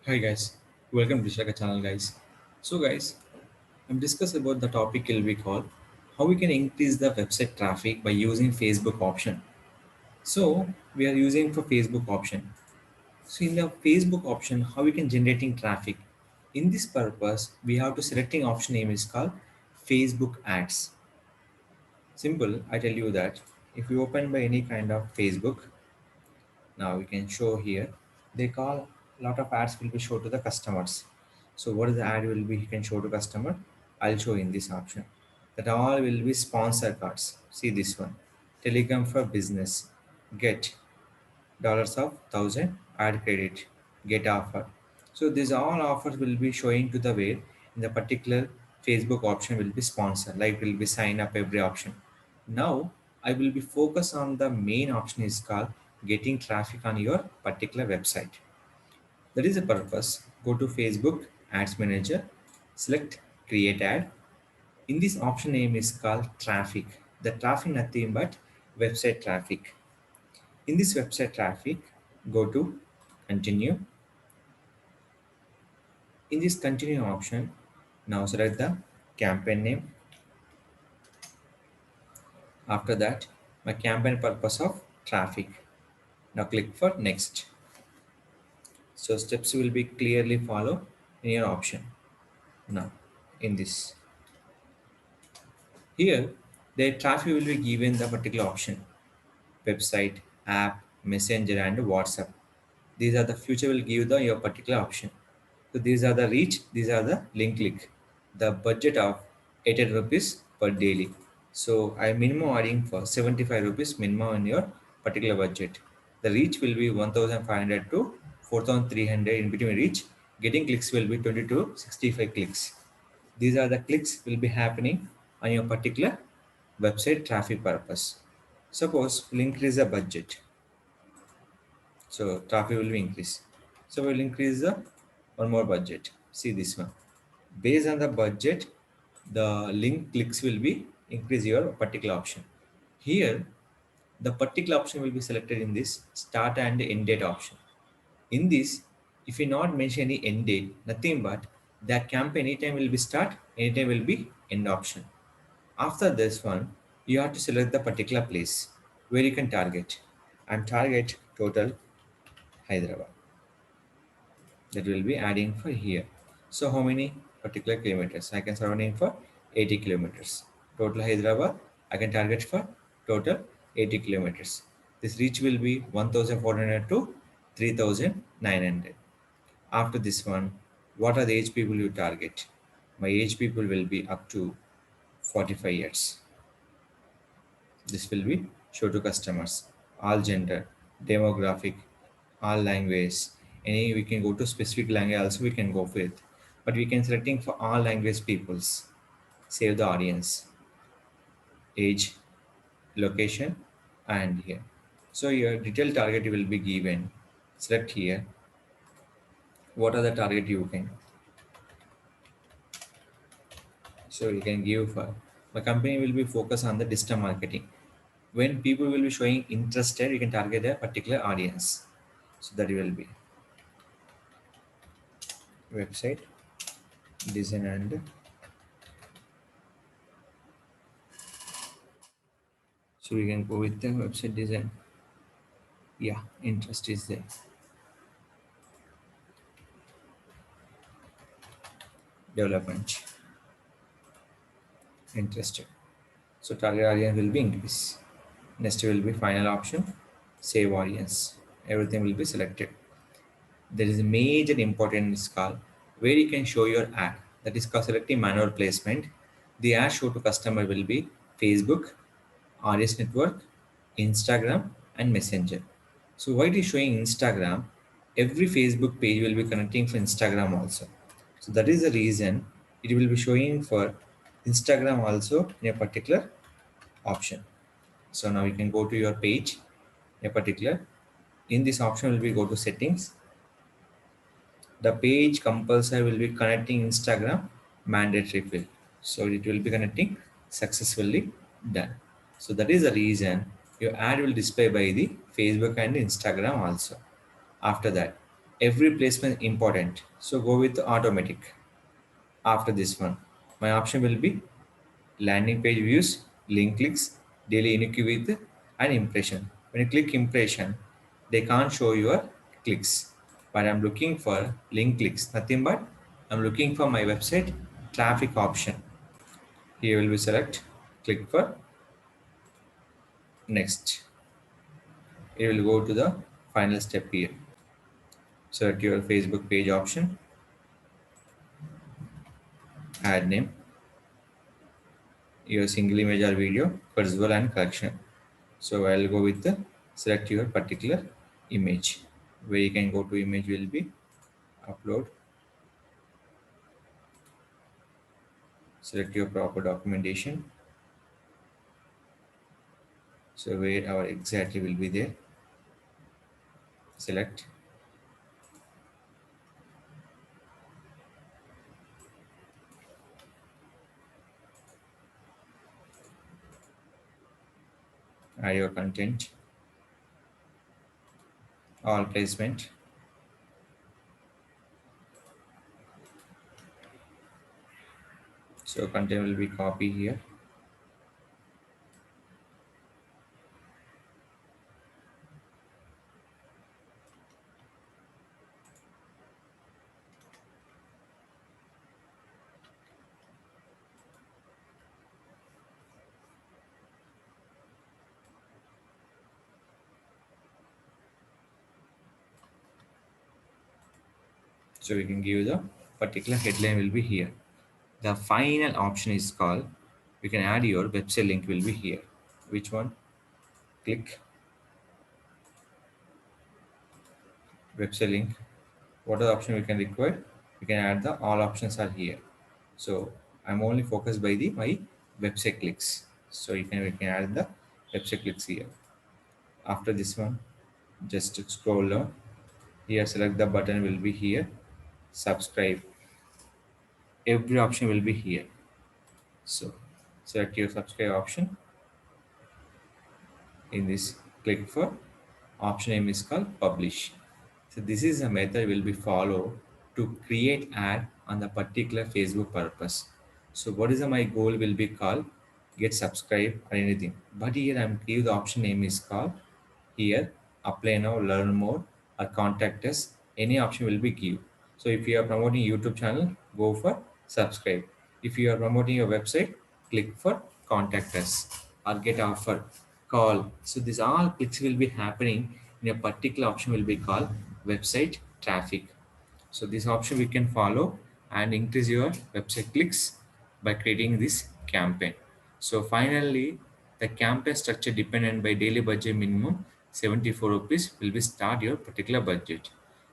Hi guys, welcome to Shaka channel guys. So guys, I'm discussing about the topic will be called how we can increase the website traffic by using Facebook option. So we are using for Facebook option. So in the Facebook option, how we can generating traffic. In this purpose, we have to selecting option name is called Facebook ads. Simple, I tell you that if you open by any kind of Facebook, now we can show here they call a lot of ads will be shown to the customers. So what is the ad will be you can show to customer? I'll show in this option that all will be sponsor cards. See this one, telecom for business, get dollars of 1,000 ad credit, get offer. So these all offers will be showing to the way in the particular Facebook option will be sponsor, like will be sign up every option. Now I will be focus on the main option is called getting traffic on your particular website. That is the purpose. Go to Facebook Ads Manager, select create ad. In this option name is called traffic. The traffic nothing but website traffic. In this website traffic, go to continue. In this continue option, now select the campaign name. After that, my campaign purpose of traffic. Now click for next. So steps will be clearly follow in your option. Now in this here, the traffic will be given the particular option: website, app, messenger, and WhatsApp. These are the future will give the your particular option. So these are the reach, these are the link click. The budget of 800 rupees per daily. So I minimum adding for 75 rupees minimum in your particular budget. The reach will be 1,500 to 4,300 in between reach. Getting clicks will be 20 to 65 clicks. These are the clicks will be happening on your particular website traffic purpose. Suppose we'll increase the budget, so traffic will be increase. So we'll increase the one more budget. See this one. Based on the budget, the link clicks will be increase your particular option. Here, the particular option will be selected in this start and end date option. In this, if you not mention any end date, nothing but that campaign anytime will be start, anytime will be end option. After this one, you have to select the particular place where you can target. And target total Hyderabad. That will be adding for here. So how many particular kilometers? I can surrounding for 80 kilometers. Total Hyderabad, I can target for total 80 kilometers. This reach will be 1,400 to 3,900. After this one, what are the age people you target? My age people will be up to 45 years. This will be show to customers, all gender, demographic, all language. Any we can go to specific language also we can go with, but we can selecting for all language peoples. Save the audience, age, location, and here. So your detailed target will be given. Select here. What are the target you can? So you can give for my company will be focused on the digital marketing. When people will be showing interested, you can target a particular audience. So that will be website design, and so we can go with the website design. Yeah, interest is there. Development, interested. So target audience will be increase. Next will be final option, save audience. Everything will be selected. There is a major important call where you can show your ad. That is called selecting manual placement. The ad show to customer will be Facebook, RS Network, Instagram, and Messenger. So why it is showing Instagram? Every Facebook page will be connecting for Instagram also. So that is the reason it will be showing for Instagram also in a particular option. So now you can go to your page, a particular. In this option will be go to settings. The page compulsory will be connecting Instagram mandatory field. So it will be connecting successfully done. So that is the reason your ad will display by the Facebook and Instagram also. After that, Every placement important. So go with automatic. After this one, my option will be landing page views, link clicks, daily unique with an impression. When you click impression, they can't show your clicks. But I'm looking for link clicks, nothing but I'm looking for my website traffic option. Here will be select, click for next. It will go to the final step here. Select your Facebook page option, add name, your single image or video, visual and collection. So I'll go with the select your particular image. Where you can go to image will be upload. Select your proper documentation. So where our exactly will be there. Select. Add your content. All placement. So content will be copy here. So we can give the particular headline will be here. The final option is called, we can add your website link will be here. Which one? Click website link. What are the option we can require? We can add the all options are here. So I'm only focused by the my website clicks. So we can add the website clicks here. After this one, just scroll down. Here select the button will be here. Subscribe. Every option will be here. So select your subscribe option. In this, click for option name is called publish. So this is a method will be followed to create ad on the particular Facebook purpose. So what is my goal will be called get subscribe or anything. But here I'm give the option name is called here apply now, learn more or contact us. Any option will be give. So if you are promoting YouTube channel, go for subscribe. If you are promoting your website, click for contact us or get offer, call. So these all clicks will be happening in a particular option will be called website traffic. So this option we can follow and increase your website clicks by creating this campaign. So finally, the campaign structure dependent by daily budget minimum 74 rupees will be start your particular budget.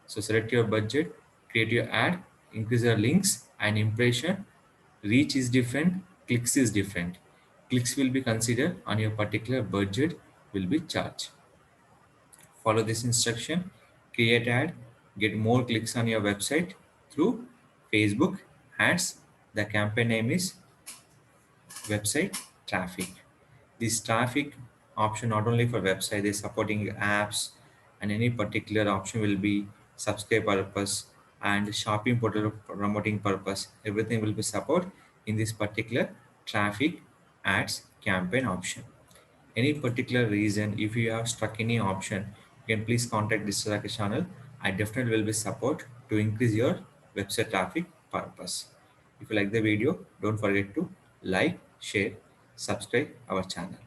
So select your budget, create your ad, increase your links and impression. Reach is different, clicks is different. Clicks will be considered on your particular budget will be charged. Follow this instruction, create ad, get more clicks on your website through Facebook ads. The campaign name is website traffic. This traffic option not only for website, they supporting apps and any particular option will be subscribe purpose and shopping portal promoting purpose. Everything will be support in this particular traffic ads campaign option. Any particular reason, if you have stuck any option, you can please contact this channel. I definitely will be support to increase your website traffic purpose. If you like the video, don't forget to like, share, subscribe our channel.